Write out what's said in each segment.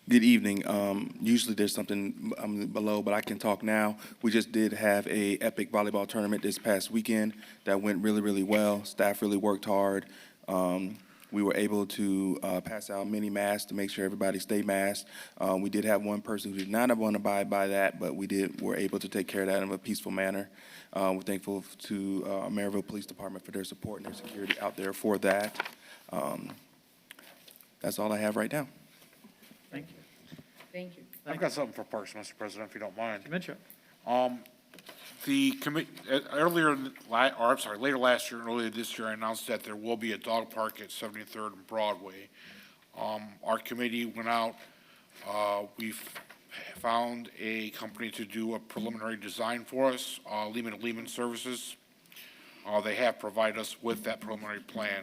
Good evening. Usually there's something below, but I can talk now. We just did have a epic volleyball tournament this past weekend that went really, really well. Staff really worked hard. We were able to pass out mini masks to make sure everybody stayed masked. We did have one person who did not want to abide by that, but were able to take care of that in a peaceful manner. We're thankful to Merrillville Police Department for their support and their security out there for that. That's all I have right now. Thank you. Thank you. I've got something for Parks, Mr. President, if you don't mind. Minchuk. The later last year and earlier this year, I announced that there will be a dog park at 73rd and Broadway. Our committee went out. We've found a company to do a preliminary design for us, Lehman Services. They have provided us with that preliminary plan.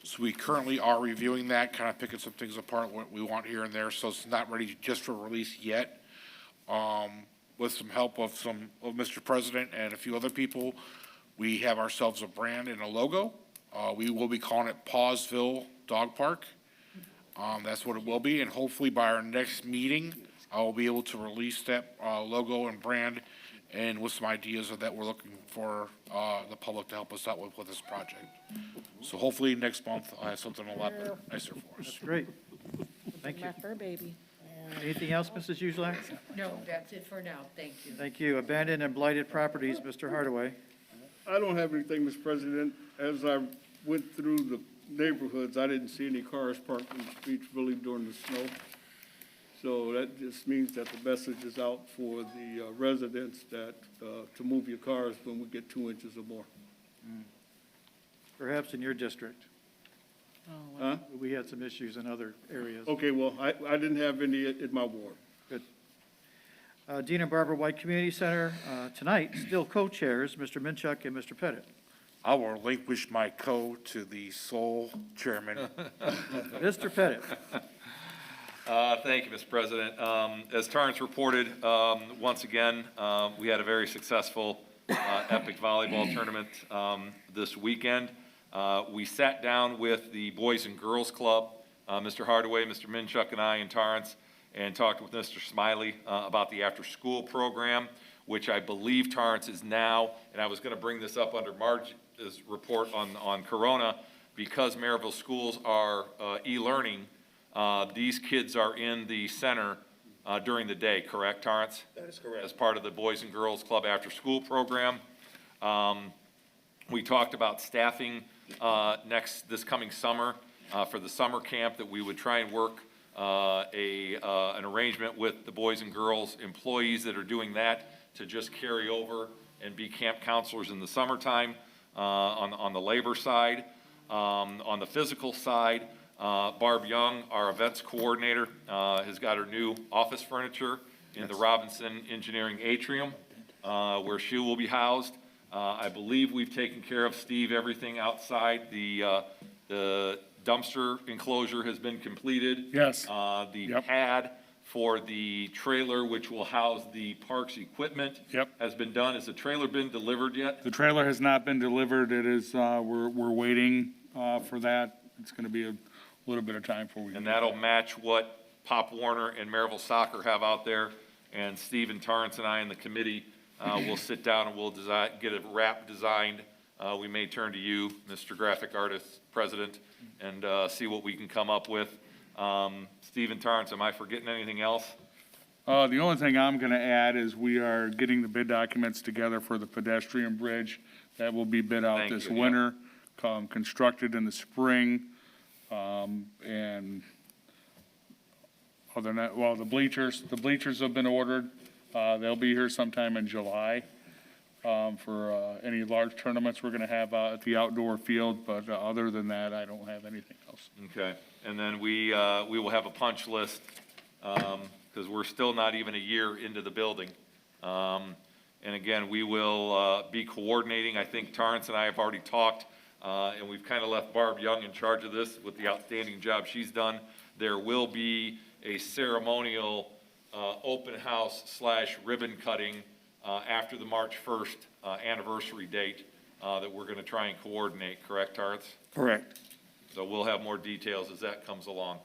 So we currently are reviewing that, kind of picking some things apart, what we want here and there. So it's not ready just for release yet. With some help of Mr. President and a few other people, we have ourselves a brand and a logo. We will be calling it Pawsville Dog Park. That's what it will be. And hopefully by our next meeting, I will be able to release that logo and brand and with some ideas that we're looking for the public to help us out with this project. So hopefully next month I'll have something a lot nicer for us. That's great. Thank you. My fur baby. Anything else, Mrs. Uselak? No, that's it for now. Thank you. Thank you. Abandoned and blighted properties, Mr. Hardaway. I don't have anything, Mr. President. As I went through the neighborhoods, I didn't see any cars parked in the streets really during the snow. So that just means that the message is out for the residents that, to move your cars when we get 2 inches or more. Perhaps in your district. Huh? We had some issues in other areas. Okay, well, I didn't have any in my ward. Good. Dean and Barbara White Community Center, tonight, still co-chairs, Mr. Minchuk and Mr. Pettit. I will relinquish my to the sole chairman. Mr. Pettit. Thank you, Mr. President. As Torrance reported, once again, we had a very successful epic volleyball tournament this weekend. We sat down with the Boys and Girls Club, Mr. Hardaway, Mr. Minchuk, and I, and Torrance, and talked with Mr. Smiley about the after-school program, which I believe Torrance is now, and I was going to bring this up under Marge's report on Corona, because Merrillville schools are e-learning. These kids are in the center during the day, correct, Torrance? That is correct. As part of the Boys and Girls Club after-school program. We talked about staffing this coming summer for the summer camp, that we would try and work an arrangement with the boys and girls employees that are doing that to just carry over and be camp counselors in the summertime on the labor side. On the physical side, Barb Young, our events coordinator, has got her new office furniture in the Robinson Engineering Atrium, where she will be housed. I believe we've taken care of, Steve, everything outside. The dumpster enclosure has been completed. Yes. The pad for the trailer, which will house the park's equipment, has been done. Has the trailer been delivered yet? The trailer has not been delivered. It is, we're waiting for that. It's going to be a little bit of time before we. And that'll match what Pop Warner and Merrillville Soccer have out there. And Steve and Torrance and I and the committee will sit down and we'll get a wrap designed. We may turn to you, Mr. Graphic Artist President, and see what we can come up with. Steve and Torrance, am I forgetting anything else? The only thing I'm going to add is we are getting the bid documents together for the pedestrian bridge that will be bid out this winter, constructed in the spring. And other than that, well, the bleachers have been ordered. They'll be here sometime in July for any large tournaments we're going to have at the outdoor field. But other than that, I don't have anything else. Okay. And then we will have a punch list because we're still not even a year into the building. And again, we will be coordinating. I think Torrance and I have already talked, and we've kind of left Barb Young in charge of this with the outstanding job she's done. There will be a ceremonial open house / ribbon cutting after the March 1st anniversary date that we're going to try and coordinate, correct, Torrance? Correct. So we'll have more details as that comes along.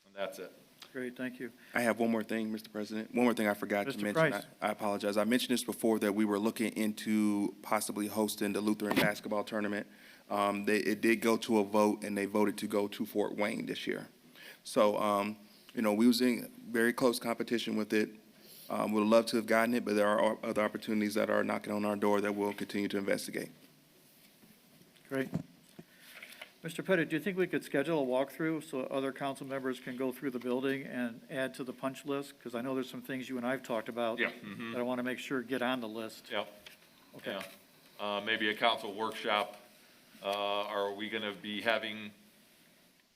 And that's it. Great, thank you. I have one more thing, Mr. President. One more thing I forgot to Mr. mention. Price. I apologize. I mentioned this before, that we were looking into possibly hosting the Lutheran basketball tournament. It did go to a vote, and they voted to go to Fort Wayne this year. So, we was in very close competition with it. Would love to have gotten it, but there are other opportunities that are knocking on our door that we'll continue to investigate. Great. Mr. Pettit, do you think we could schedule a walkthrough so other council members can go through the building and add to the punch list? Because I know there's some things you and I have talked about. Yeah. That I want to make sure get on the list. Yep. Okay. Yeah. Maybe a council workshop. Are we gonna be having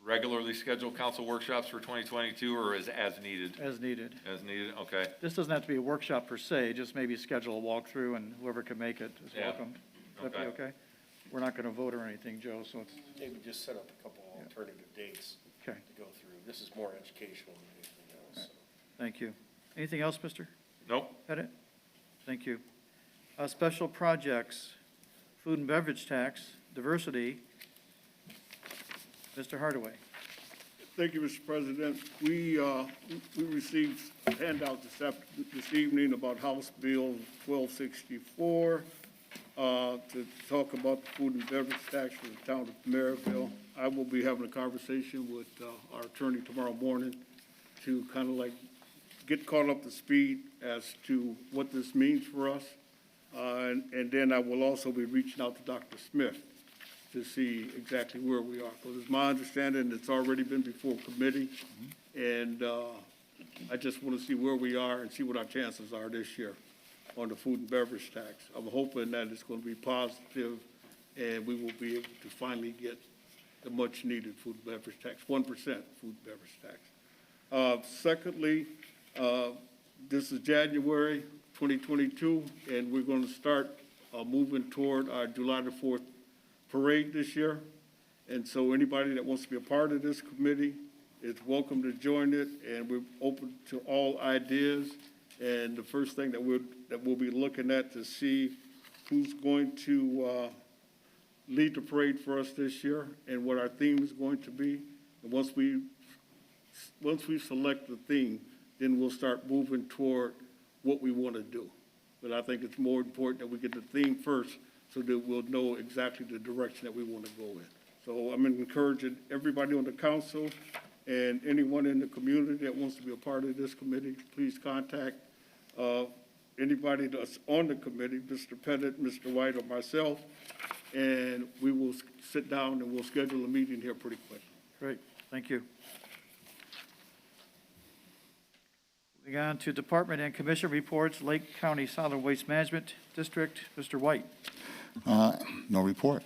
regularly scheduled council workshops for 2022, or as needed? As needed. As needed, okay. This doesn't have to be a workshop per se, just maybe schedule a walkthrough and whoever can make it is Yeah. welcome. Would that be Okay. okay? We're not going to vote or anything, Joe, so it's, Maybe just set up a couple alternative dates okay, to go through. This is more educational than anything else. so. thank you. Anything else, Mr. Nope. Pettit? Thank you. Special projects, food and beverage tax, diversity. Mr. Hardaway. Thank you, Mr. President. We received a handout this evening about House Bill 1264 to talk about the food and beverage tax for the town of Merrillville. I will be having a conversation with our attorney tomorrow morning to kind of like get caught up to speed as to what this means for us. And then I will also be reaching out to Dr. Smith to see exactly where we are. Because it's my understanding it's already been before committee, and I just want to see where we are and see what our chances are this year on the food and beverage tax. I'm hoping that it's going to be positive, and we will be able to finally get the much-needed food and beverage tax, 1% food and beverage tax. Secondly, this is January 2022, and we're going to start moving toward our July the 4th parade this year. And so anybody that wants to be a part of this committee is welcome to join it, and we're open to all ideas. And the first thing that we'll be looking at to see who's going to lead the parade for us this year and what our theme is going to be. And once we select the theme, then we'll start moving toward what we want to do. But I think it's more important that we get the theme first so that we'll know exactly the direction that we want to go in. So I'm encouraging everybody on the council and anyone in the community that wants to be a part of this committee, please contact anybody that's on the committee, Mr. Pettit, Mr. White, or myself, and we will sit down and we'll schedule a meeting here pretty quick. Great, thank you. Moving on to department and commission reports, Lake County Solid Waste Management District, Mr. White. No report.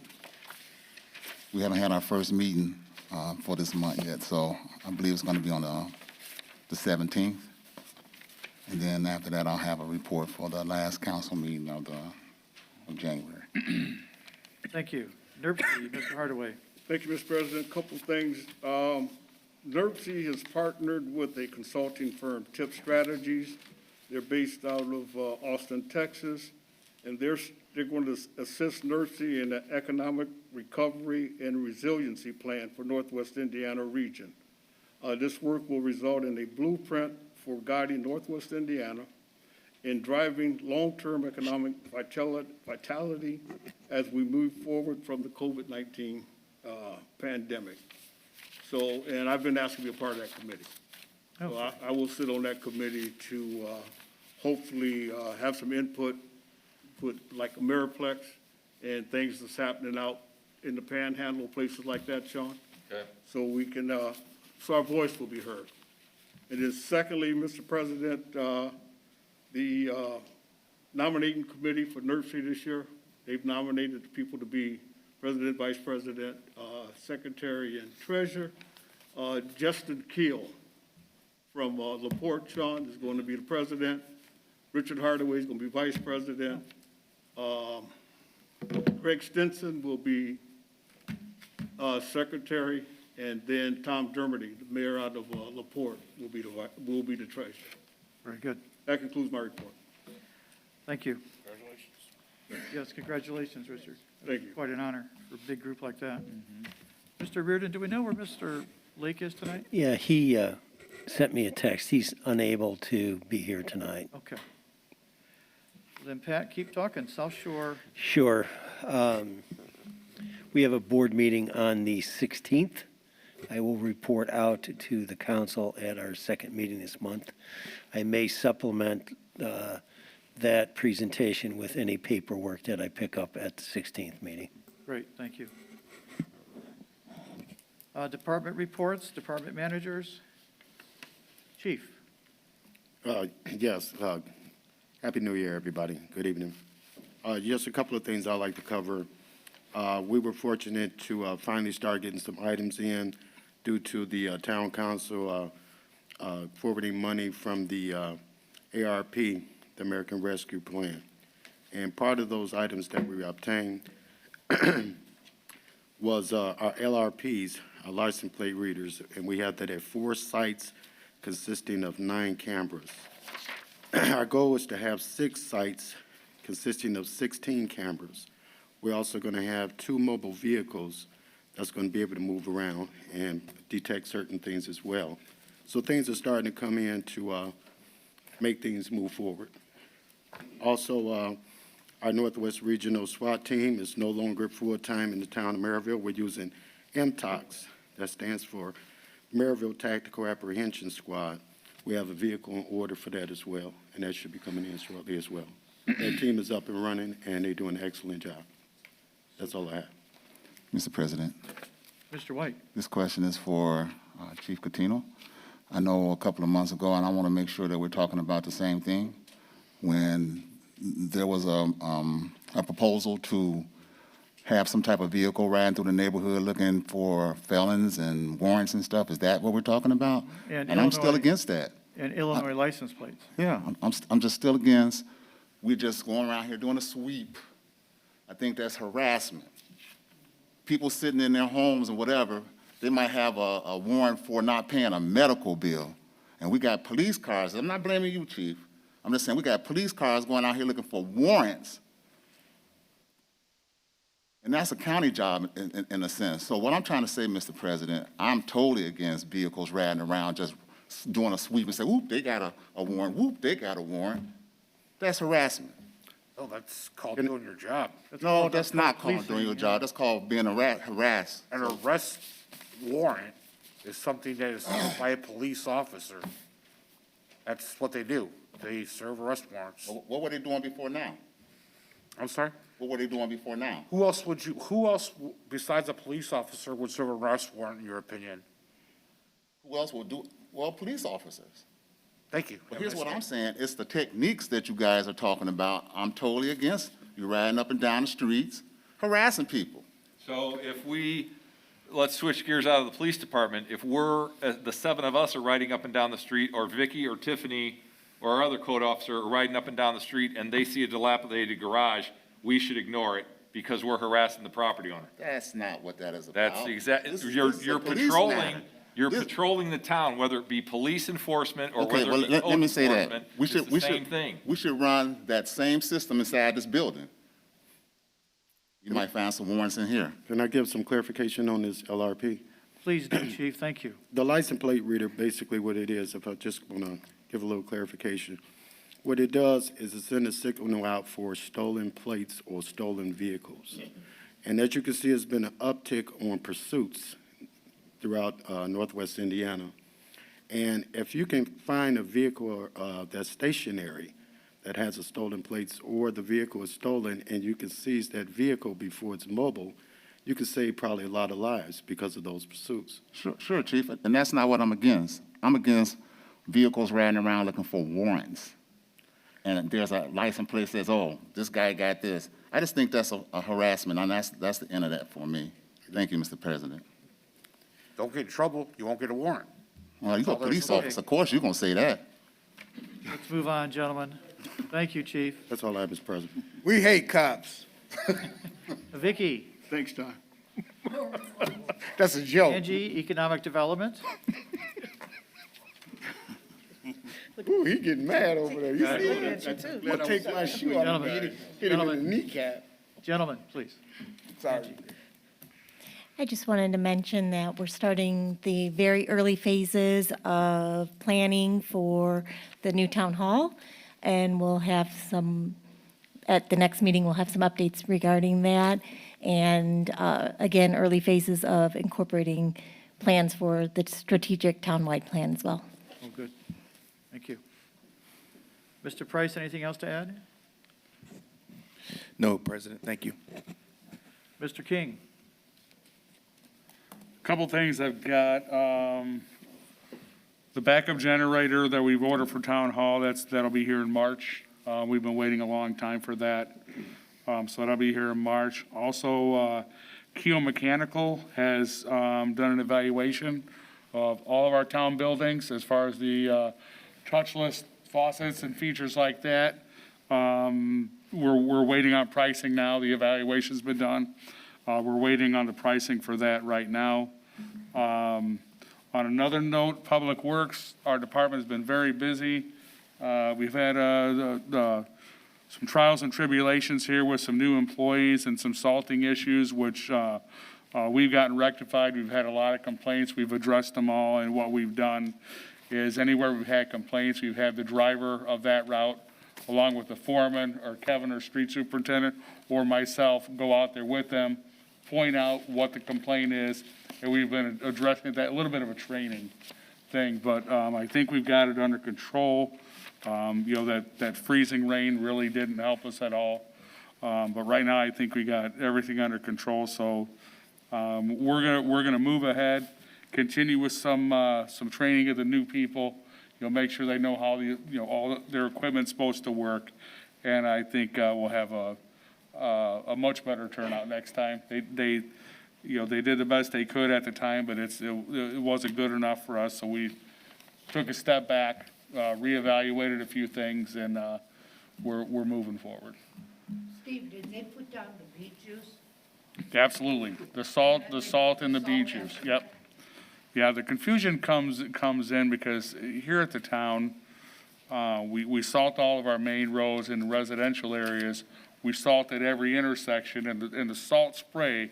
We haven't had our first meeting for this month yet, so I believe it's going to be on the 17th. And then after that, I'll have a report for the last council meeting of January. Thank you. NERC, Mr. Hardaway. Thank you, Mr. President. A couple things. NERC has partnered with a consulting firm, Tip Strategies. They're based out of Austin, Texas, and they're going to assist NERC in the economic recovery and resiliency plan for Northwest Indiana region. This work will result in a blueprint for guiding Northwest Indiana in driving long-term economic vitality as we move forward from the COVID-19 pandemic. So, and I've been asked to be a part of that committee. So I will sit on that committee to hopefully have some input, put like a Mirrorplex and things that's happening out in the panhandle, places like that, Sean. Okay. So we can, so our voice will be heard. And then secondly, Mr. President, the nominating committee for NERC this year, they've nominated the people to be president, vice president, secretary, and treasurer. Justin Keel from LaPorte, Sean, is going to be the president. Richard Hardaway is going to be vice president. Craig Stinson will be secretary, and then Tom Dermody, the mayor out of LaPorte, will be the treasurer. Very good. That concludes my report. Thank you. Congratulations. Yes, congratulations, Richard. Thank you. Quite an honor for a big group like that. Mr. Reardon, do we know where Mr. Lake is tonight? Yeah, he sent me a text. He's unable to be here tonight. Okay. Then Pat, keep talking. South Shore, Sure. We have a board meeting on the 16th. I will report out to the council at our second meeting this month. I may supplement that presentation with any paperwork that I pick up at the 16th meeting. great, thank you. Department reports, department managers. Chief, Yes, Happy New Year, everybody. Good evening. Just a couple of things I'd like to cover. We were fortunate to finally start getting some items in due to the town council forwarding money from the ARP, the American Rescue Plan. And part of those items that we obtained was our LRPs, our license plate readers, and we had that at 4 sites consisting of 9 cameras. Our goal is to have 6 sites consisting of 16 cameras. We're also going to have 2 mobile vehicles that's going to be able to move around and detect certain things as well. So things are starting to come in to make things move forward. Also, our Northwest Regional SWAT team is no longer full-time in the town of Merrillville. We're using MTOCS, that stands for Merrillville Tactical Apprehension Squad. We have a vehicle in order for that as well, and that should be coming in shortly as well. That team is up and running, and they're doing an excellent job. That's all I have. Mr. President, Mr. White. this question is for Chief Catino. I know a couple of months ago, and I want to make sure that we're talking about the same thing, when there was a proposal to have some type of vehicle riding through the neighborhood looking for felons and warrants and stuff. Is that what we're talking about? And I'm still Illinois- against that. And Illinois license plates. Yeah, I'm just still against, we're just going around here doing a sweep. I think that's harassment. People sitting in their homes and whatever, they might have a warrant for not paying a medical bill. And we got police cars, I'm not blaming you, Chief. I'm just saying we got police cars going out here looking for warrants. And that's a county job in a sense. So what I'm trying to say, Mr. President, I'm totally against vehicles riding around just doing a sweep and say, whoop, they got a warrant, whoop, they got a warrant. That's harassment. Oh, that's called doing your job. No, that's not called doing your job. That's called being harassed. An arrest warrant is something that is served by a police officer. That's what they do. They serve arrest warrants. What were they doing before now? I'm sorry? What were they doing before now? Who else besides a police officer would serve an arrest warrant, in your opinion? Who else will do? Well, police officers. Thank you. But here's what I'm saying. It's the techniques that you guys are talking about. I'm totally against. You're riding up and down the streets, harassing people. So let's switch gears out of the police department. If the 7 of us are riding up and down the street, or Vicky or Tiffany or our other code officer are riding up and down the street and they see a dilapidated garage, we should ignore it because we're harassing the property owner. That's not what that is about. That's exactly, This you're is a police patrolling, matter. you're patrolling the town, whether it be police enforcement or Okay, whether well, it be let code me say that. enforcement. We It's should, the same thing. we should run that same system inside this building. You might find some warrants in here. Can I give some clarification on this LRP? Please do, Chief, thank you. The license plate reader, basically what it is, if I just want to give a little clarification, what it does is it sends a signal out for stolen plates or stolen vehicles. And as you can see, there's been an uptick on pursuits throughout northwest Indiana. And if you can find a vehicle that's stationary that has a stolen plates, or the vehicle is stolen and you can seize that vehicle before it's mobile, you can save probably a lot of lives because of those pursuits. Sure, Chief, and that's not what I'm against. I'm against vehicles riding around looking for warrants. And there's a license plate that says, oh, this guy got this. I just think that's a harassment, and that's the end of that for me. Thank you, Mr. President. Don't get in trouble, you won't get a warrant. Well, you're a police Okay. officer, of course you're gonna say that. Let's move on, gentlemen. Thank you, Chief. That's all I have, Mr. President. We hate cops. Vicky, Thanks, Don. That's a joke. Angie, Economic Development. Ooh, he getting mad over there. You see that? I'm gonna take my shoe off and hit him in the kneecap. Gentlemen, please. Sorry. I just wanted to mention that we're starting the very early phases of planning for the new town hall, and we'll have some, at the next meeting, we'll have some updates regarding that. And again, early phases of incorporating plans for the strategic townwide plan as well. Oh, good. Thank you. Mr. Price, anything else to add? No, President, thank you. Mr. King? Couple things I've got, the backup generator that we've ordered for Town Hall, that'll be here in March. We've been waiting a long time for that, so that'll be here in March. Also, Keel Mechanical has done an evaluation of all of our town buildings as far as the touchless faucets and features like that. We're waiting on pricing now. The evaluation's been done. We're waiting on the pricing for that right now. On another note, Public Works, our department has been very busy. We've had some trials and tribulations here with some new employees and some salting issues, which we've gotten rectified. We've had a lot of complaints. We've addressed them all, and what we've done is anywhere we've had complaints, we've had the driver of that route, along with the foreman or Kevin or street superintendent or myself, go out there with them, point out what the complaint is, and we've been addressing that, a little bit of a training thing, but I think we've got it under control. That freezing rain really didn't help us at all, but right now I think we got everything under control, so we're gonna move ahead, continue with some training of the new people, make sure they know how all their equipment's supposed to work, and I think we'll have a much better turnout next time. They did the best they could at the time, but it wasn't good enough for us, so we took a step back, reevaluated a few things, and we're moving forward. Steve, did they put down the beet juice? Absolutely. The salt and the beet juice, yep. Yeah, the confusion comes in because here at the town, we salt all of our main roads in residential areas. We salt at every intersection, and the salt spray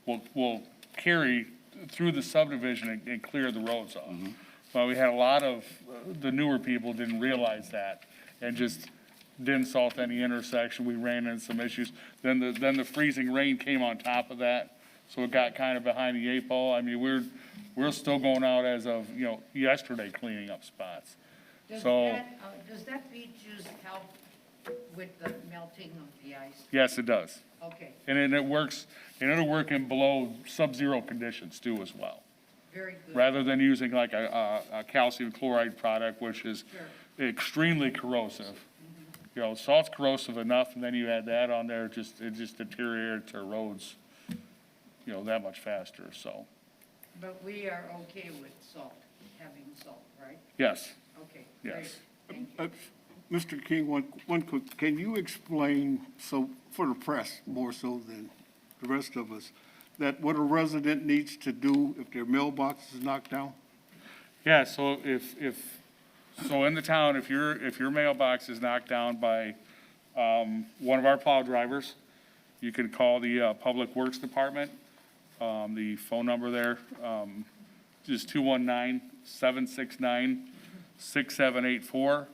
will carry through the subdivision and clear the roads off. But we had a lot of the newer people didn't realize that and just didn't salt any intersection. We ran into some issues. Then the freezing rain came on top of that, so it got kind of behind the eight ball. I mean, we're still going out as of yesterday cleaning up spots. Does that beet juice help with the melting of the ice? Yes, it does. Okay, And it works, and it'll work in below sub-zero conditions too as well. very good. Rather than using like a calcium chloride product, which is Sure. extremely corrosive. Salt's corrosive enough, and then you add that on there, it just deteriorates our roads, that much faster, so. But we are okay with salt, having salt, right? Yes, Okay, great. yes. Thank you. Mr. King, one quick, can you explain, so for the press more so than the rest of us, that what a resident needs to do if their mailbox is knocked down? Yeah, so so in the town, if your mailbox is knocked down by one of our plow drivers, you can call the Public Works Department. The phone number there is 219-769-6784.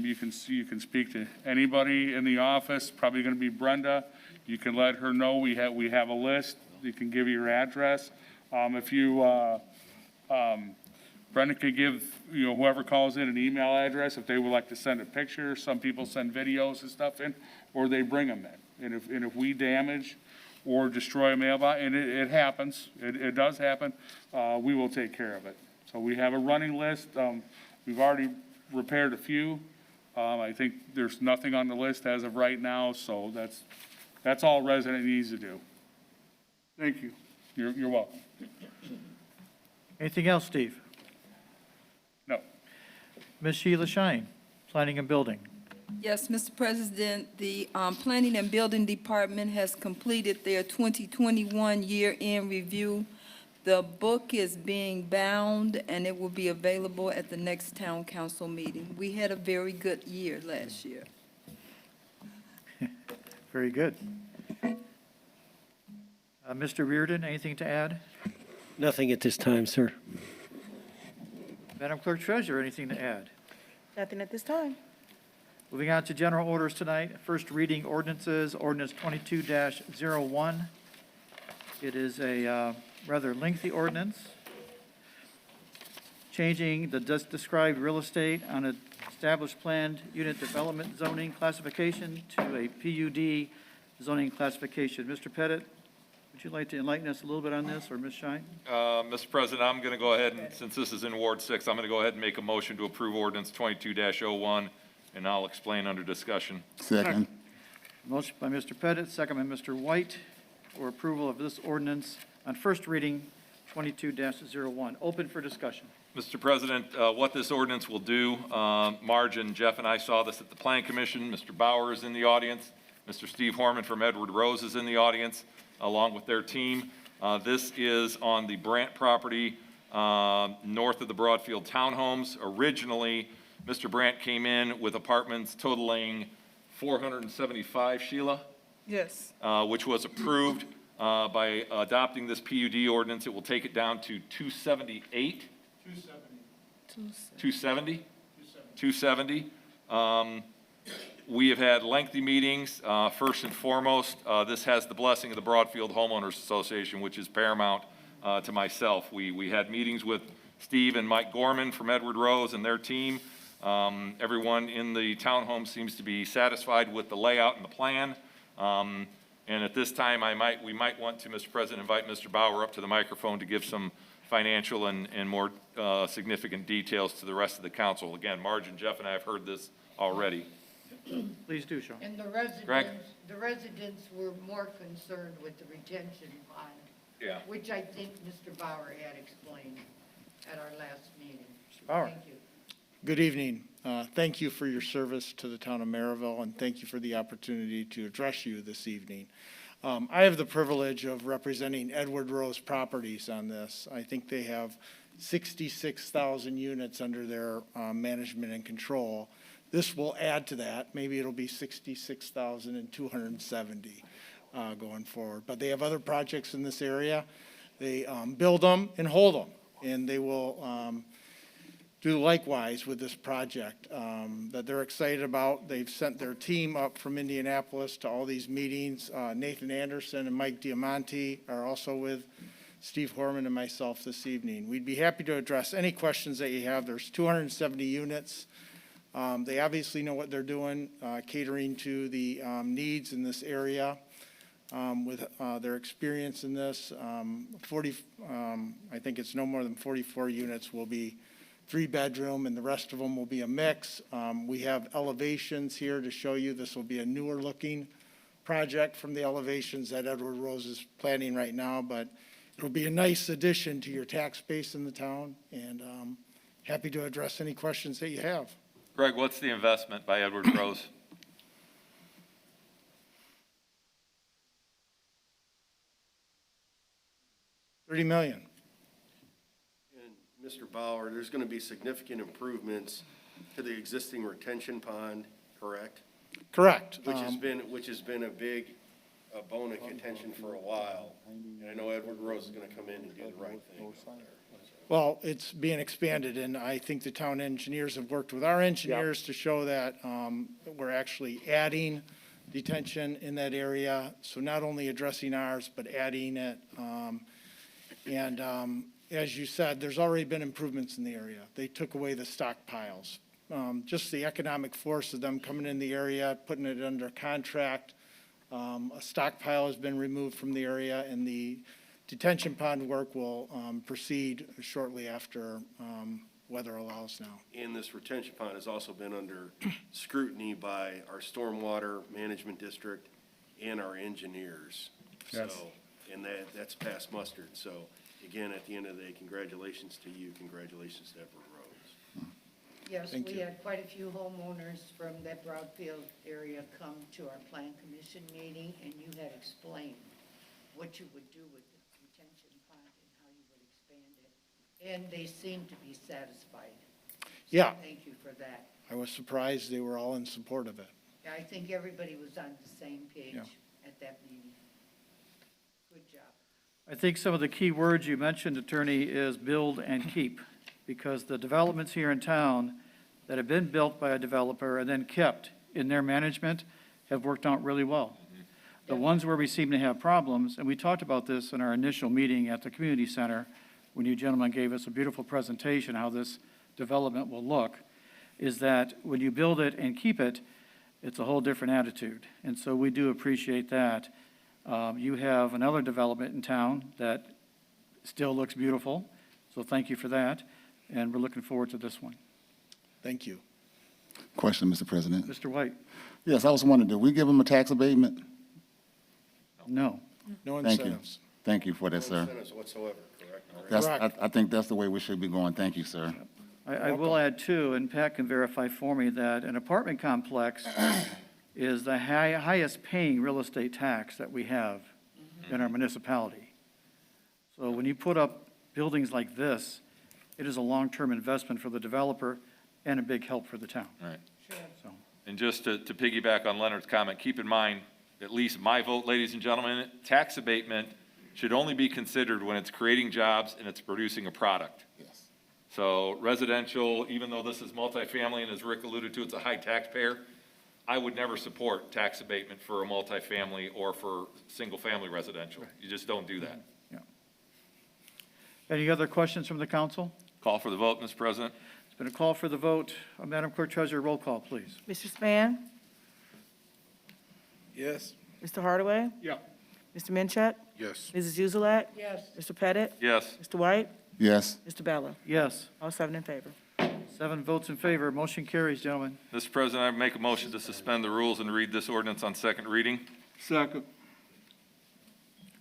You can speak to anybody in the office, probably going to be Brenda. You can let her know we have a list. You can give your address. Brenda could give, whoever calls in an email address if they would like to send a picture. Some people send videos and stuff in, or they bring them in. And if we damage or destroy a mailbox, and it happens, it does happen, we will take care of it. So we have a running list. We've already repaired a few. I think there's nothing on the list as of right now, so that's all resident needs to do. Thank you. You're welcome. Anything else, Steve? No. Ms. Sheila Shine, Planning and Building. Yes, Mr. President, the Planning and Building Department has completed their 2021 year-end review. The book is being bound, and it will be available at the next town council meeting. We had a very good year last year. Very good. Mr. Reardon, anything to add? Nothing at this time, sir. Madam Clerk Treasurer, anything to add? Nothing at this time. Moving on to general orders tonight. First reading ordinances, ordinance 22-01. It is a rather lengthy ordinance, changing the described real estate on an established planned unit development zoning classification to a PUD zoning classification. Mr. Pettit, would you like to enlighten us a little bit on this, or Ms. Shine? Mr. President, I'm going to go ahead and, since this is in Ward 6, I'm going to go ahead and make a motion to approve ordinance 22-01, and I'll explain under discussion. Second. Motion by Mr. Pettit, second by Mr. White, for approval of this ordinance on first reading, 22-01. Open for discussion. Mr. President, what this ordinance will do, Marge and Jeff and I saw this at the Plan Commission. Mr. Bauer is in the audience. Mr. Steve Horman from Edward Rose is in the audience, along with their team. This is on the Brant property, north of the Broadfield Townhomes. Originally, Mr. Brant came in with apartments totaling 475, Sheila? Yes. Which was approved by adopting this PUD ordinance. It will take it down to 278. 270? 270. We have had lengthy meetings. First and foremost, this has the blessing of the Broadfield Homeowners Association, which is paramount to myself. We had meetings with Steve and Mike Gorman from Edward Rose and their team. Everyone in the townhome seems to be satisfied with the layout and the plan. And at this time, we might want to, Mr. President, invite Mr. Bauer up to the microphone to give some financial and more significant details to the rest of the council. Again, Marge and Jeff and I have heard this already. Please do, Sean. And Greg? the residents were more concerned with the retention pond. Yeah. Which I think Mr. Bauer had explained at our last meeting. Bauer. Thank you. Good evening. Thank you for your service to the town of Merrillville, and thank you for the opportunity to address you this evening. I have the privilege of representing Edward Rose Properties on this. I think they have 66,000 units under their management and control. This will add to that. Maybe it'll be 66,270 going forward. But they have other projects in this area. They build them and hold them, and they will do likewise with this project that they're excited about. They've sent their team up from Indianapolis to all these meetings. Nathan Anderson and Mike Diamante are also with Steve Horman and myself this evening. We'd be happy to address any questions that you have. There's 270 units. They obviously know what they're doing, catering to the needs in this area with their experience in this. I think it's no more than 44 units will be 3-bedroom, and the rest of them will be a mix. We have elevations here to show you. This will be a newer looking project from the elevations that Edward Rose is planning right now, but it'll be a nice addition to your tax base in the town, and happy to address any questions that you have. Greg, what's the investment by Edward Rose? $30 million. And Mr. Bauer, there's going to be significant improvements to the existing retention pond, correct? Correct. Which has been a big bone of contention for a while. And I know Edward Rose is going to come in and do the right thing. Well, it's being expanded, and I think the town engineers have worked with our engineers to show that we're actually adding detention in that area. So not only addressing ours, but adding it. As you said, there's already been improvements in the area. They took away the stockpiles. Just the economic force of them coming in the area, putting it under contract. A stockpile has been removed from the area, and the detention pond work will proceed shortly after weather allows now. And this retention pond has also been under scrutiny by our stormwater management district and our engineers. Yes. So, and that's past mustard. So again, at the end of the day, congratulations to you. Congratulations to Edward Rose. Yes, Thank we you. had quite a few homeowners from that Broadfield area come to our Plan Commission meeting, and you had explained what you would do with the retention pond and how you would expand it. And they seemed to be satisfied. So Yeah. thank you for that. I was surprised they were all in support of it. I think everybody was on the same page Yeah. at that meeting. Good job. I think some of the key words you mentioned, Attorney, is build and keep, because the developments here in town that have been built by a developer and then kept in their management have worked out really well. The ones where we seem to have problems, and we talked about this in our initial meeting at the community center, when you gentlemen gave us a beautiful presentation how this development will look, is that when you build it and keep it, it's a whole different attitude. And so we do appreciate that. You have another development in town that still looks beautiful, so thank you for that, and we're looking forward to this one. Thank you. Question, Mr. President. Mr. White? Yes, I was wondering, did we give them a tax abatement? No. No Thank you. incentives. Thank you for that, No sir. incentives whatsoever, correct? That's, Correct. I think that's the way we should be going. Thank you, sir. I will add too, and Pat can verify for me, that an apartment complex is the highest paying real estate tax that we have in our municipality. So when you put up buildings like this, it is a long-term investment for the developer and a big help for the town. Right. So, And just to piggyback on Leonard's comment, keep in mind, at least my vote, ladies and gentlemen, tax abatement should only be considered when it's creating jobs and it's producing a product. Yes. So residential, even though this is multifamily, and as Rick alluded to, it's a high taxpayer, I would never support tax abatement for a multifamily or for single-family residential. You just don't do that. yeah. Any other questions from the council? Call for the vote, Mr. President. It's been a call for the vote. Madam Clerk Treasurer, roll call, please. Mr. Span? Yes. Mr. Hardaway? Yeah. Mr. Minchuk? Yes. Mrs. Uzelak? Yes. Mr. Pettit? Yes. Mr. White? Yes. Mr. Bella? Yes, All seven in favor. 7 votes in favor. Motion carries, gentlemen. Mr. President, I make a motion to suspend the rules and read this ordinance on second reading. Second.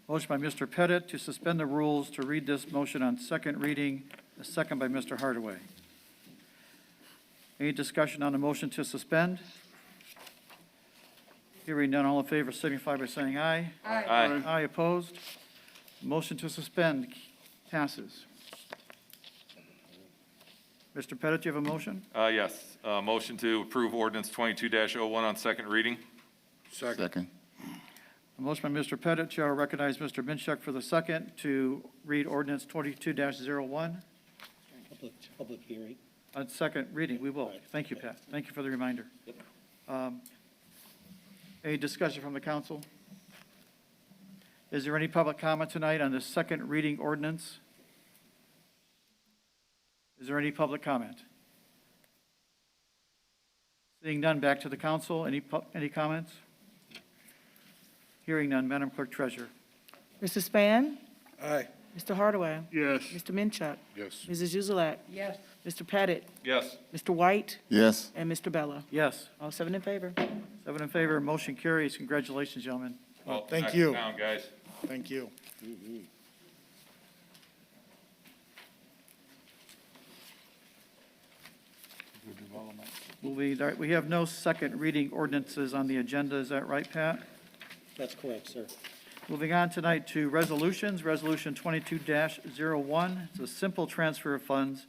Motion by Mr. Pettit to suspend the rules to read this motion on second reading, a second by Mr. Hardaway. Any discussion on the motion to suspend? Hearing none, all in favor signify by saying aye. Aye. Aye opposed. Motion to suspend passes. Mr. Pettit, do you have a motion? Yes. Motion to approve ordinance 22-01 on second reading. Second. A motion by Mr. Pettit. Chair will recognize Mr. Minchuk for the second to read ordinance 22-01 Public hearing. on second reading. We will. Thank you, Pat. Thank you for the reminder. Any discussion from the council? Is there any public comment tonight on the second reading ordinance? Is there any public comment? Seeing none, back to the council. Any comments? Hearing none, Madam Clerk Treasurer. Mr. Span? Aye. Mr. Hardaway? Yes. Mr. Minchuk? Yes. Mrs. Uzelak? Yes. Mr. Pettit? Yes. Mr. White? Yes. And Mr. Bella? Yes, All seven in favor. 7 in favor, motion carries. Congratulations, gentlemen. Well, thank knock it you. down, guys. Thank you. We have no second reading ordinances on the agenda. Is that right, Pat? That's correct, sir. Moving on tonight to resolutions. Resolution 22-01. It's a simple transfer of funds.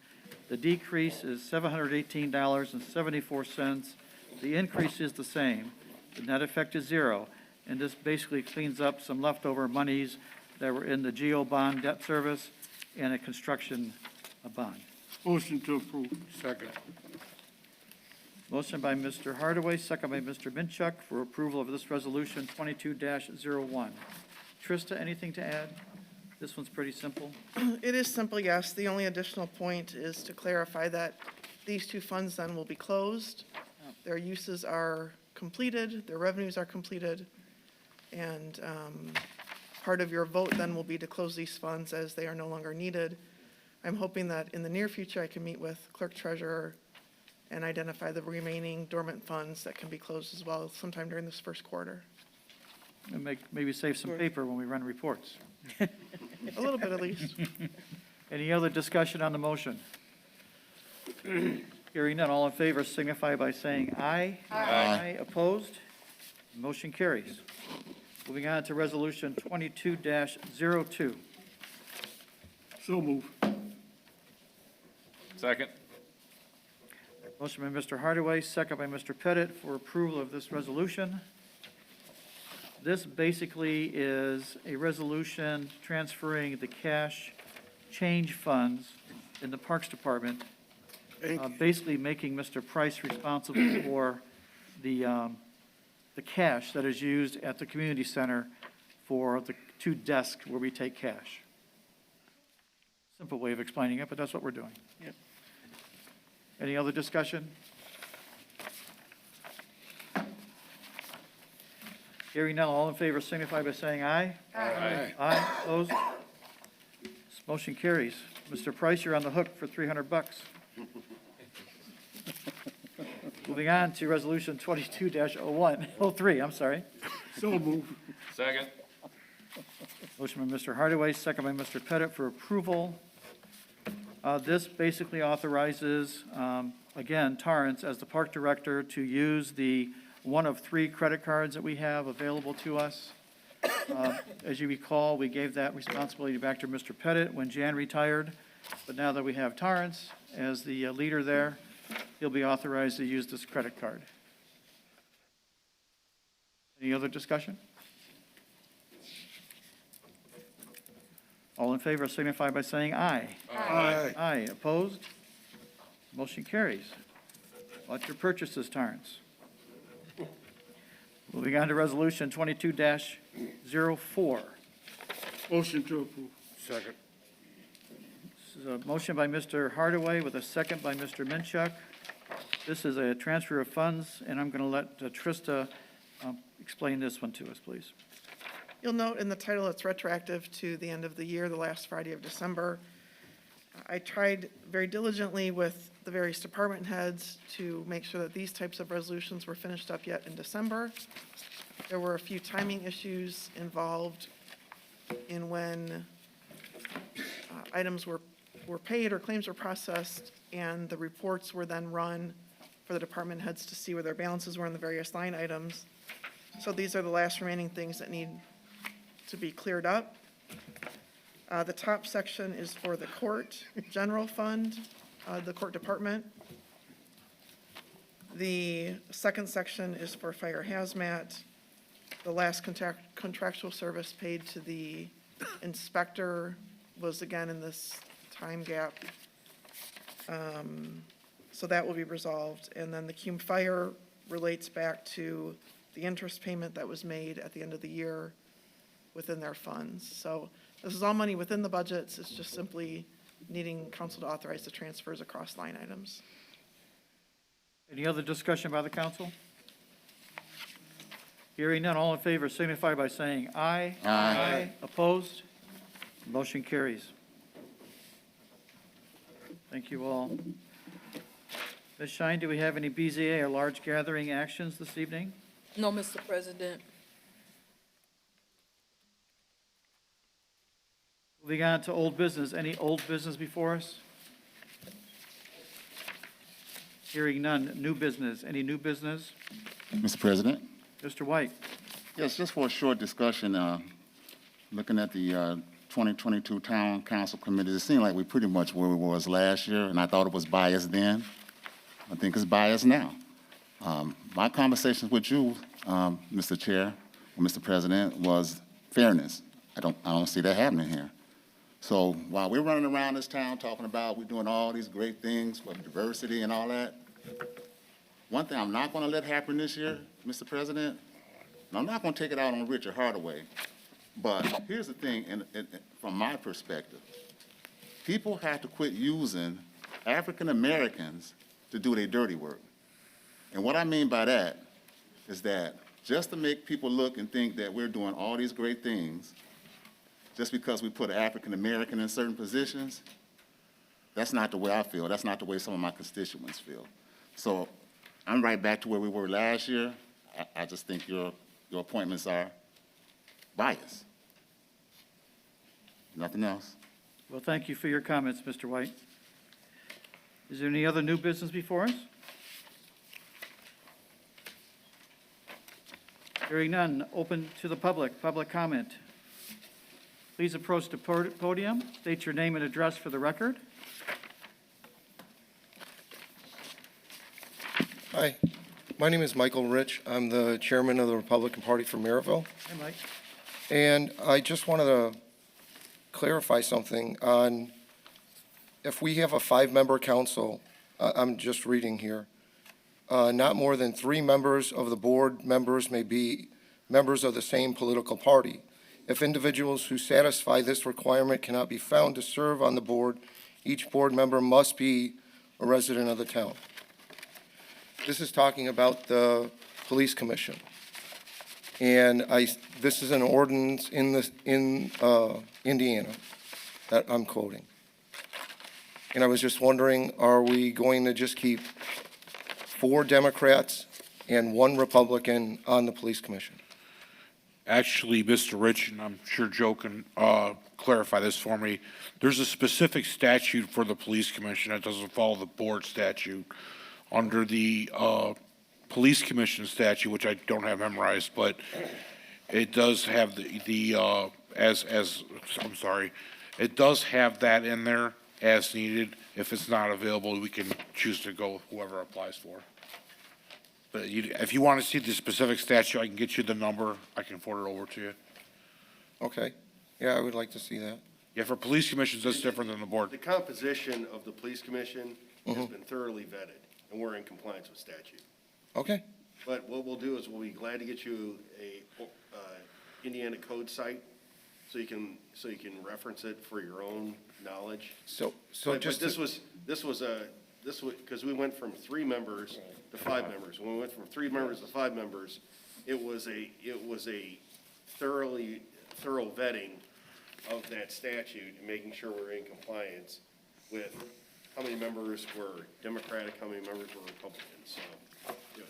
The decrease is $718.74. The increase is the same. The net effect is zero. And this basically cleans up some leftover monies that were in the GO bond debt service and a construction bond. Motion to approve. Second. Motion by Mr. Hardaway, second by Mr. Minchuk for approval of this resolution 22-01. Trista, anything to add? This one's pretty simple. It is simple, yes. The only additional point is to clarify that these two funds then will be closed. Their uses are completed, their revenues are completed, and part of your vote then will be to close these funds as they are no longer needed. I'm hoping that in the near future, I can meet with clerk treasurer and identify the remaining dormant funds that can be closed as well sometime during this first quarter. And maybe save some paper when we run reports. A little bit at least. Any other discussion on the motion? Hearing none, all in favor signify by saying aye. Aye. Opposed? Motion carries. Moving on to resolution 22-02. So move. Second. Motion by Mr. Hardaway, second by Mr. Pettit for approval of this resolution. This basically is a resolution transferring the cash change funds in the Parks Department, basically making Mr. Price responsible for the cash that is used at the community center for the 2 desks where we take cash. Simple way of explaining it, but that's what we're doing. Any other discussion? Hearing none, all in favor signify by saying aye. Aye. Aye, opposed? This motion carries. Mr. Price, you're on the hook for $300. Moving on to Resolution 22-03, I'm sorry. So move. Second. Motion by Mr. Hardaway, second by Mr. Pettit for approval. This basically authorizes, again, Torrance as the park director to use the one of 3 credit cards that we have available to us. As you recall, we gave that responsibility back to Mr. Pettit when Jan retired, but now that we have Torrance as the leader there, he'll be authorized to use this credit card. Any other discussion? All in favor signify by saying aye. Aye. Aye, opposed? Motion carries. Watch your purchases, Torrance. Moving on to Resolution 22-04. Motion to approve. Second. This is a motion by Mr. Hardaway with a second by Mr. Minchuk. This is a transfer of funds, and I'm going to let Trista explain this one to us, please. You'll note in the title, it's retroactive to the end of the year, the last Friday of December. I tried very diligently with the various department heads to make sure that these types of resolutions were finished up yet in December. There were a few timing issues involved in when items were paid or claims were processed, and the reports were then run for the department heads to see where their balances were in the various line items. So these are the last remaining things that need to be cleared up. The top section is for the court general fund, the court department. The second section is for fire hazmat. The last contractual service paid to the inspector was again in this time gap. So that will be resolved. And then the cum fire relates back to the interest payment that was made at the end of the year within their funds. So this is all money within the budgets. It's just simply needing council to authorize the transfers across line items. Any other discussion by the council? Hearing none, all in favor signify by saying aye. Aye. Opposed? Motion carries. Thank you all. Ms. Shine, do we have any BZA or large gathering actions this evening? No, Mr. President. Moving on to old business. Any old business before us? Hearing none. New business. Any new business? Mr. President? Mr. White? Yes, just for a short discussion, looking at the 2022 Town Council Committee, it seemed like we pretty much where we was last year, and I thought it was biased then. I think it's biased now. My conversations with you, Mr. Chair, or Mr. President, was fairness. I don't see that happening here. So while we're running around this town talking about we're doing all these great things for diversity and all that, one thing I'm not going to let happen this year, Mr. President, and I'm not going to take it out on Richard Hardaway, but here's the thing, from my perspective. People have to quit using African Americans to do their dirty work. And what I mean by that is that just to make people look and think that we're doing all these great things, just because we put an African American in certain positions, that's not the way I feel. That's not the way some of my constituents feel. So I'm right back to where we were last year. I just think your appointments are biased. Nothing else. Well, thank you for your comments, Mr. White. Is there any other new business before us? Hearing none, open to the public comment. Please approach the podium, state your name and address for the record. Hi, My name is Michael Rich. I'm the chairman of the Republican Party for Merrillville. Hey, Mike. And I just wanted to clarify something on, if we have a 5-member council, I'm just reading here, not more than 3 members of the board members may be members of the same political party. If individuals who satisfy this requirement cannot be found to serve on the board, each board member must be a resident of the town. This is talking about the police commission. And this is an ordinance in Indiana that I'm quoting. And I was just wondering, are we going to just keep 4 Democrats and 1 Republican on the police commission? Actually, Mr. Rich, and I'm sure Joe can clarify this for me, there's a specific statute for the police commission that doesn't follow the board statute. Under the police commission statute, which I don't have memorized, but it does have it does have that in there as needed. If it's not available, we can choose to go with whoever applies for. But if you want to see the specific statute, I can get you the number. I can forward it over to you. Okay. Yeah, I would like to see that. Yeah, for police commissions, that's different than the board. The composition of the police commission has been thoroughly vetted, and we're in compliance with statute. Okay. But what we'll do is we'll be glad to get you a Indiana code site, so you can reference it for your own knowledge. Because we went from 3 members to 5 members. When we went from 3 members to 5 members, it was a thorough vetting of that statute and making sure we're in compliance with how many members were Democratic, how many members were Republicans. So, yeah.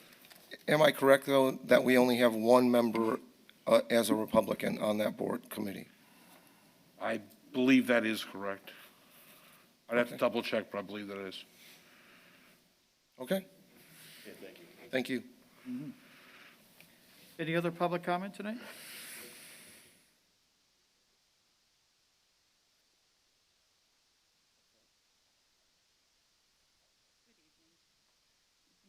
Am I correct, though, that we only have 1 member as a Republican on that board committee? I believe that is correct. I'd have to double check, but I believe that is. Okay. Thank you. Any other public comment tonight?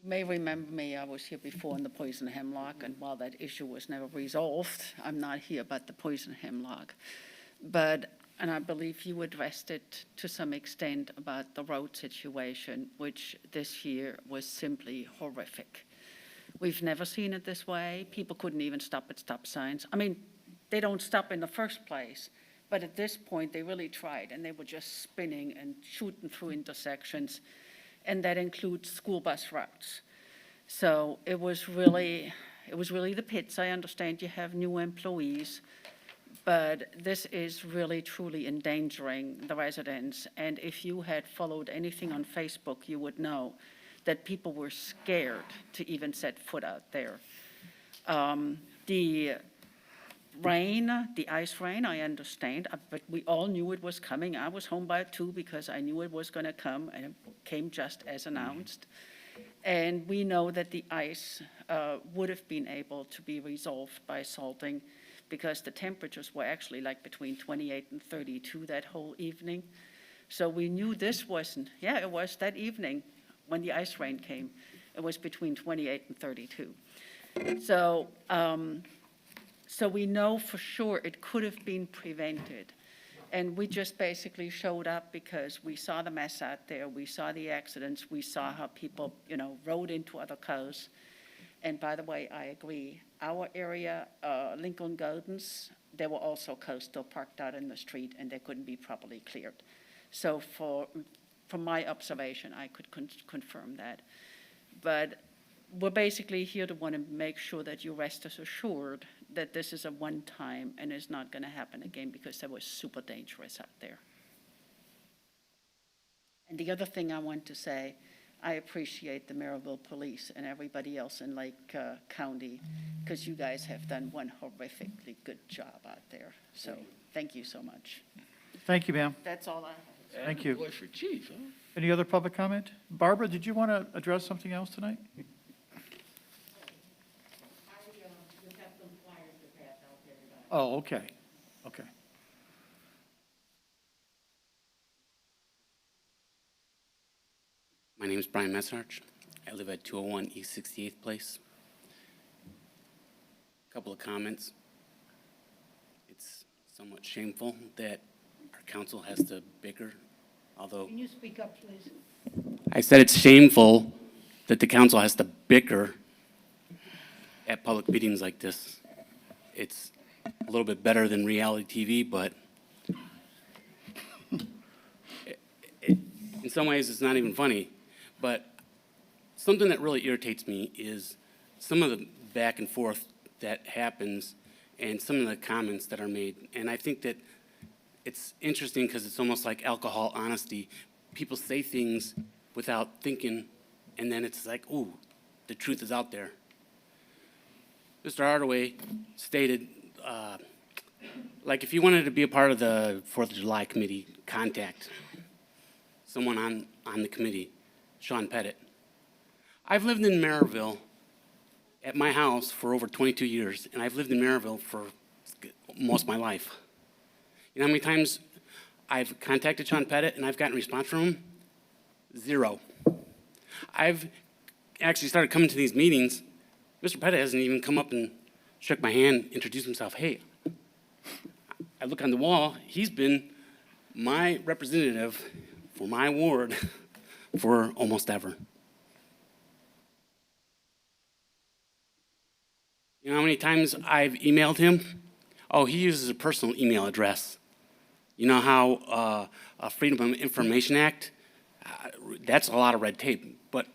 You may remember me, I was here before in the poison hemlock, and while that issue was never resolved, I'm not here about the poison hemlock. And I believe you addressed it to some extent about the road situation, which this year was simply horrific. We've never seen it this way. People couldn't even stop at stop signs. I mean, they don't stop in the first place, but at this point, they really tried, and they were just spinning and shooting through intersections, and that includes school bus routes. So it was really the pits. I understand you have new employees, but this is really truly endangering the residents. And if you had followed anything on Facebook, you would know that people were scared to even set foot out there. The rain, the ice rain, I understand, but we all knew it was coming. I was home by 2 because I knew it was going to come, and it came just as announced. And we know that the ice would have been able to be resolved by salting, because the temperatures were actually like between 28 and 32 that whole evening. So we knew this wasn't, it was that evening when the ice rain came. It was between 28 and 32. So we know for sure it could have been prevented. And we just basically showed up because we saw the mess out there. We saw the accidents. We saw how people, rode into other cars. And by the way, I agree. Our area, Lincoln Gardens, there were also cars still parked out in the street, and they couldn't be properly cleared. So from my observation, I could confirm that. But we're basically here to want to make sure that you rest assured that this is a one-time and is not going to happen again, because that was super dangerous out there. And the other thing I want to say, I appreciate the Merrillville Police and everybody else in Lake County, because you guys have done one horrifically good job out there. So thank you so much. Thank you, ma'am. That's all I have. Thank you. Any other public comment? Barbara, did you want to address something else tonight? Oh, okay, okay. My name is Brian Messarch. I live at 201 East 68th Place. Couple of comments. It's somewhat shameful that our council has to bicker, although Can you speak up, please? I said it's shameful that the council has to bicker at public meetings like this. It's a little bit better than reality TV, but in some ways, it's not even funny. But something that really irritates me is some of the back and forth that happens and some of the comments that are made. And I think that it's interesting because it's almost like alcohol honesty. People say things without thinking, and then it's like, ooh, the truth is out there. Mr. Hardaway stated, like, if you wanted to be a part of the 4th of July committee, contact someone on the committee, Sean Pettit. I've lived in Merrillville at my house for over 22 years, and I've lived in Merrillville for most of my life. You know how many times I've contacted Sean Pettit and I've gotten a response from him? 0. I've actually started coming to these meetings. Mr. Pettit hasn't even come up and shook my hand, introduced himself. Hey, I look on the wall. He's been my representative for my ward for almost ever. You know how many times I've emailed him? Oh, he uses a personal email address. You know how Freedom of Information Act, that's a lot of red tape. But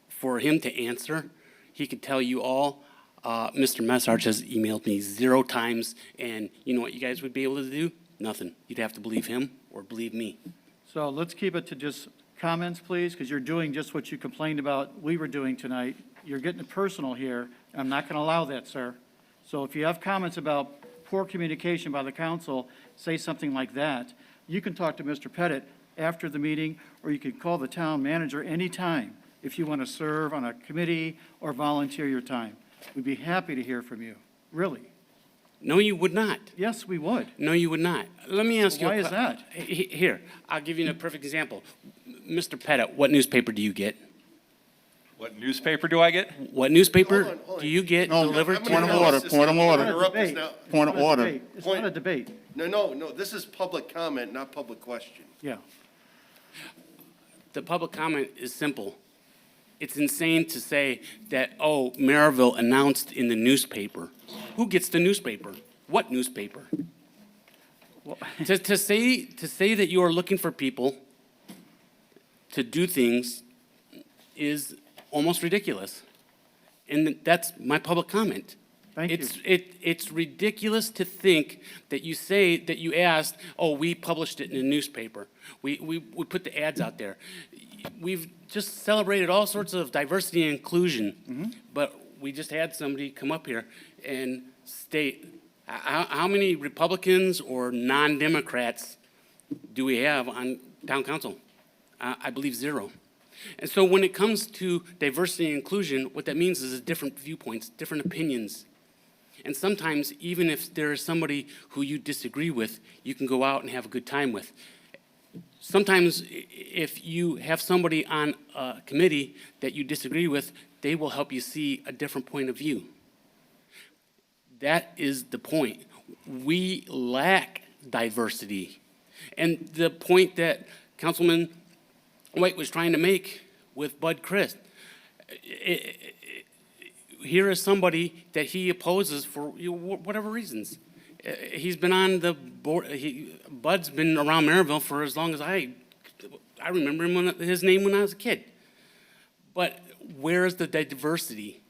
for him to answer, he could tell you all, Mr. Messarge has emailed me 0 times, and you know what you guys would be able to do? Nothing. You'd have to believe him or believe me. So let's keep it to just comments, please, because you're doing just what you complained about we were doing tonight. You're getting personal here. I'm not going to allow that, sir. So if you have comments about poor communication by the council, say something like that. You can talk to Mr. Pettit after the meeting, or you can call the town manager anytime if you want to serve on a committee or volunteer your time. We'd be happy to hear from you, really. No, you would not. Yes, we would. No, you would not. Let me ask you. Why is that? Here, I'll give you a perfect example. Mr. Pettit, what newspaper do you get? What newspaper do I get? What newspaper Hold on. do you get No, delivered I'm to gonna your interrupt house? this. Point of order. Interrupt us now. Point of order. It's not a debate. No, this is public comment, not public question. Yeah. The public comment is simple. It's insane to say that, oh, Merrillville announced in the newspaper. Who gets the newspaper? What newspaper? To say that you are looking for people to do things is almost ridiculous. And that's my public comment. Thank you. It's ridiculous to think that you say that you asked, oh, we published it in a newspaper. We put the ads out there. We've just celebrated all sorts of diversity and inclusion, but we just had somebody come up here and state, how many Republicans or non-Democrats do we have on town council? I believe 0. And so when it comes to diversity and inclusion, what that means is different viewpoints, different opinions. And sometimes, even if there is somebody who you disagree with, you can go out and have a good time with. Sometimes, if you have somebody on a committee that you disagree with, they will help you see a different point of view. That is the point. We lack diversity. And the point that Councilman White was trying to make with Bud Christ, here is somebody that he opposes for whatever reasons. He's been on the board. Bud's been around Merrillville for as long as I remember his name when I was a kid. But where is the diversity?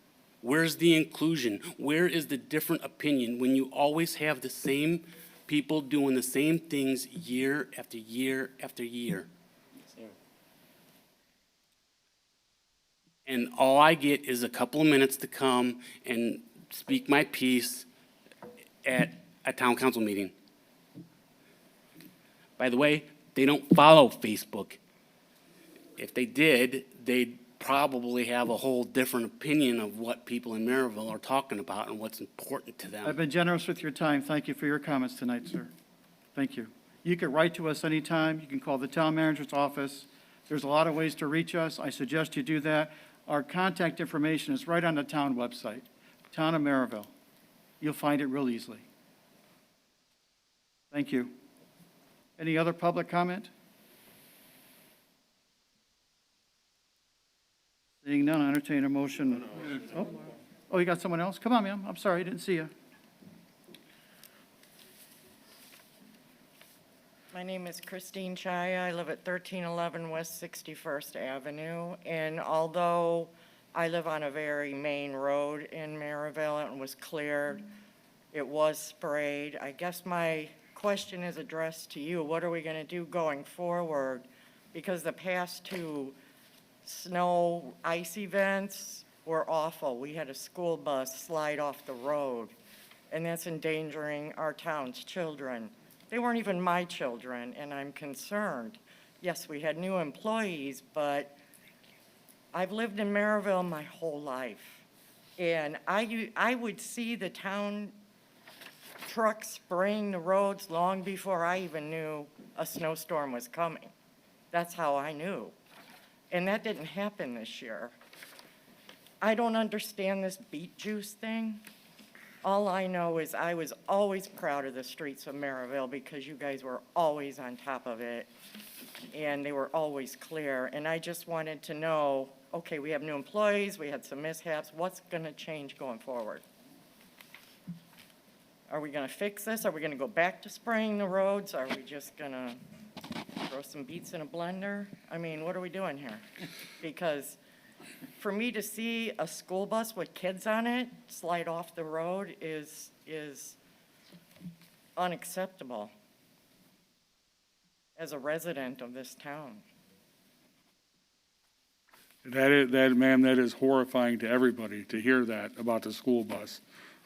Where's the inclusion? Where is the different opinion when you always have the same people doing the same things year after year after year? And all I get is a couple of minutes to come and speak my piece at a town council meeting. By the way, they don't follow Facebook. If they did, they'd probably have a whole different opinion of what people in Merrillville are talking about and what's important to them. I've been generous with your time. Thank you for your comments tonight, sir. Thank you. You can write to us anytime. You can call the town manager's office. There's a lot of ways to reach us. I suggest you do that. Our contact information is right on the town website, Town of Merrillville. You'll find it real easily. Thank you. Any other public comment? Seeing none, I entertain a motion. Oh, you got someone else? Come on, ma'am. I'm sorry, I didn't see you. My name is Christine Chaya. I live at 1311 West 61st Avenue. And although I live on a very main road in Merrillville and was cleared, it was sprayed. I guess my question is addressed to you. What are we going to do going forward? Because the past two snow ice events were awful. We had a school bus slide off the road, and that's endangering our town's children. They weren't even my children, and I'm concerned. Yes, we had new employees, but I've lived in Merrillville my whole life. And I would see the town trucks spraying the roads long before I even knew a snowstorm was coming. That's how I knew. And that didn't happen this year. I don't understand this beet juice thing. All I know is I was always proud of the streets of Merrillville because you guys were always on top of it, and they were always clear. And I just wanted to know, okay, we have new employees, we had some mishaps, what's going to change going forward? Are we going to fix this? Are we going to go back to spraying the roads? Are we just going to throw some beets in a blender? I mean, what are we doing here? Because for me to see a school bus with kids on it slide off the road is unacceptable as a resident of this town. Ma'am, that is horrifying to everybody to hear that about the school bus.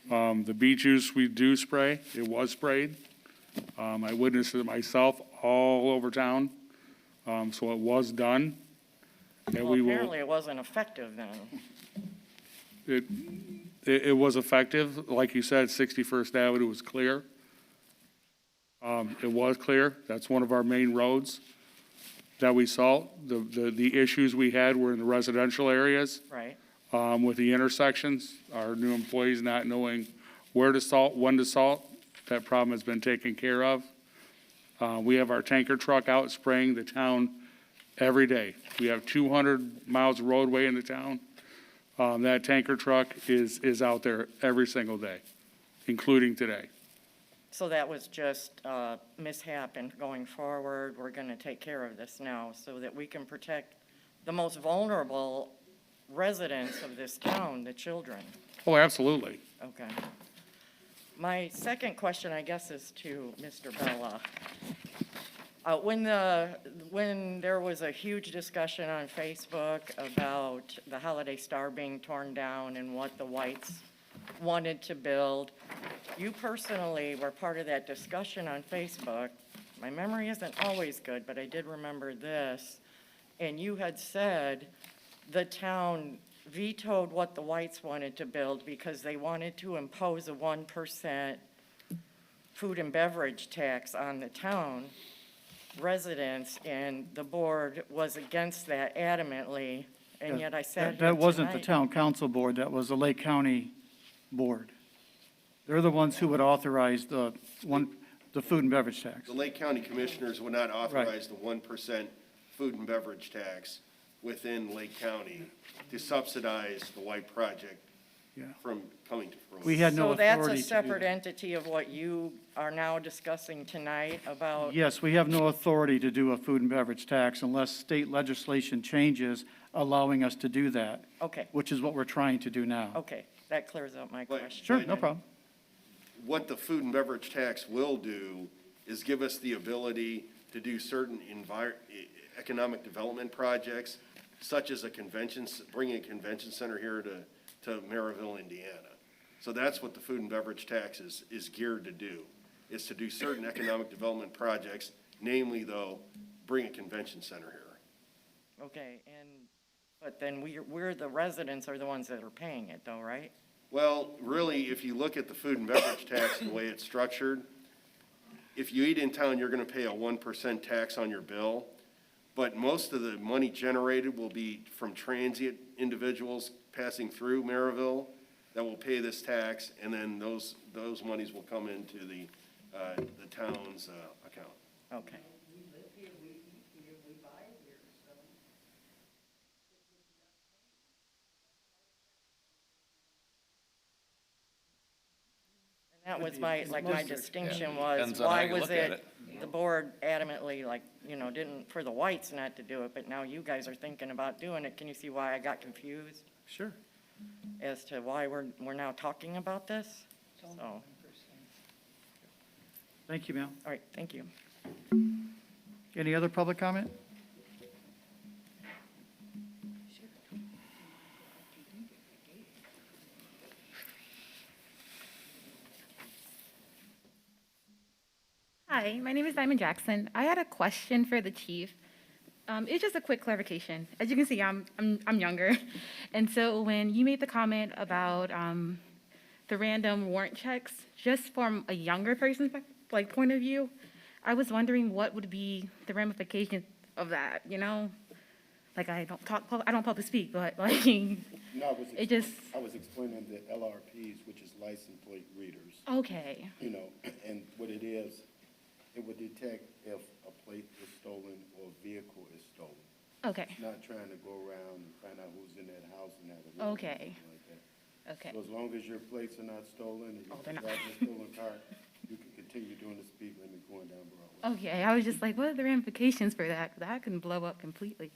The beet juice we do spray, it was sprayed. I witnessed it myself all over town, so it was done. And Well, apparently it wasn't effective then. It was effective. Like you said, 61st Avenue was clear. It was clear. That's one of our main roads that we salt. The issues we had were in the residential areas. Right. With the intersections, our new employees not knowing where to salt, when to salt. That problem has been taken care of. We have our tanker truck out spraying the town every day. We have 200 miles of roadway in the town. That tanker truck is out there every single day, including today. So that was just a mishap, and going forward, we're going to take care of this now so that we can protect the most vulnerable residents of this town, the children. Oh, absolutely. Okay. My second question, I guess, is to Mr. Bella. When there was a huge discussion on Facebook about the Holiday Star being torn down and what the whites wanted to build, you personally were part of that discussion on Facebook. My memory isn't always good, but I did remember this. And you had said the town vetoed what the whites wanted to build because they wanted to impose a 1% food and beverage tax on the town residents, and the board was against that adamantly, and yet I sat here That wasn't the tonight. town council board, that was the Lake County board. They're the ones who would authorize the food and beverage tax. The Lake County Commissioners would not authorize the 1% food and beverage tax within Lake County to subsidize the white project Yeah. from coming to fruition. We had no So authority to do that's a separate that. entity of what you are now discussing tonight about, Yes, we have no authority to do a food and beverage tax unless state legislation changes allowing us to do that, okay, which is what we're trying to do now. okay, that clears up my But- question. Sure, no problem. What the food and beverage tax will do is give us the ability to do certain economic development projects, such as bringing a convention center here to Merrillville, Indiana. So that's what the food and beverage tax is geared to do, is to do certain economic development projects, namely, though, bring a convention center here. Okay, but then we're the residents are the ones that are paying it though, right? Well, really, if you look at the food and beverage tax and the way it's structured, if you eat in town, you're gonna pay a 1% tax on your bill. but most of the money generated will be from transient individuals passing through Merrillville that will pay this tax, and then those monies will come into the town's account. Okay. That was my distinction was, Depends on how why you was look at it, the board adamantly, like, didn't, for the whites not to do it, but now you guys are thinking about doing it. Can you see why I got confused Sure. as to why we're now talking about this? So, Thank you, ma'am. all right, thank you. Any other public comment? Hi, my name is Diamond Jackson. I had a question for the chief. It's just a quick clarification. As you can see, I'm younger, and so when you made the comment about the random warrant checks, just from a younger person's point of view, I was wondering what would be the ramifications of that. Like I don't public speak, but like No, it just I was explaining the LRPs, which is license plate readers. okay. And what it is, it would detect if a plate is stolen or a vehicle is stolen. Okay. It's not trying to go around and find out who's in that house and have a warrant or Okay. something like that. Okay. So as long as your plates are not stolen and you're they're not. driving a stolen car, you can continue doing the speed limit going down Broadway. Okay, I was just like, what are the ramifications for that? That can blow up completely.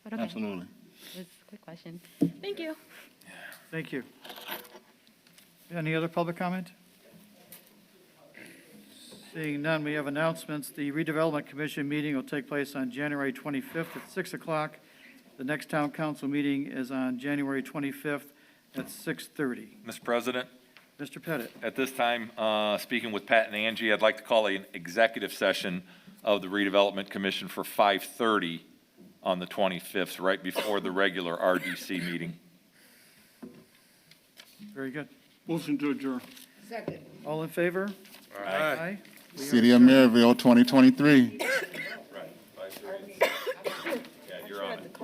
But okay. Absolutely. It's a quick question. Thank you. Thank you. Any other public comment? Seeing none, we have announcements. The redevelopment commission meeting will take place on January 25th at 6 o'clock. The next town council meeting is on January 25th at 6:30. Mr. President, Mr. Pettit. at this time, speaking with Pat and Angie, I'd like to call an executive session of the redevelopment commission for 5:30 on the 25th, right before the regular RDC meeting. Very good. Motion to adjourn. Second. All in favor? Aye. City of Maryville, 2023. Right, 5:30. Yeah, you're on it.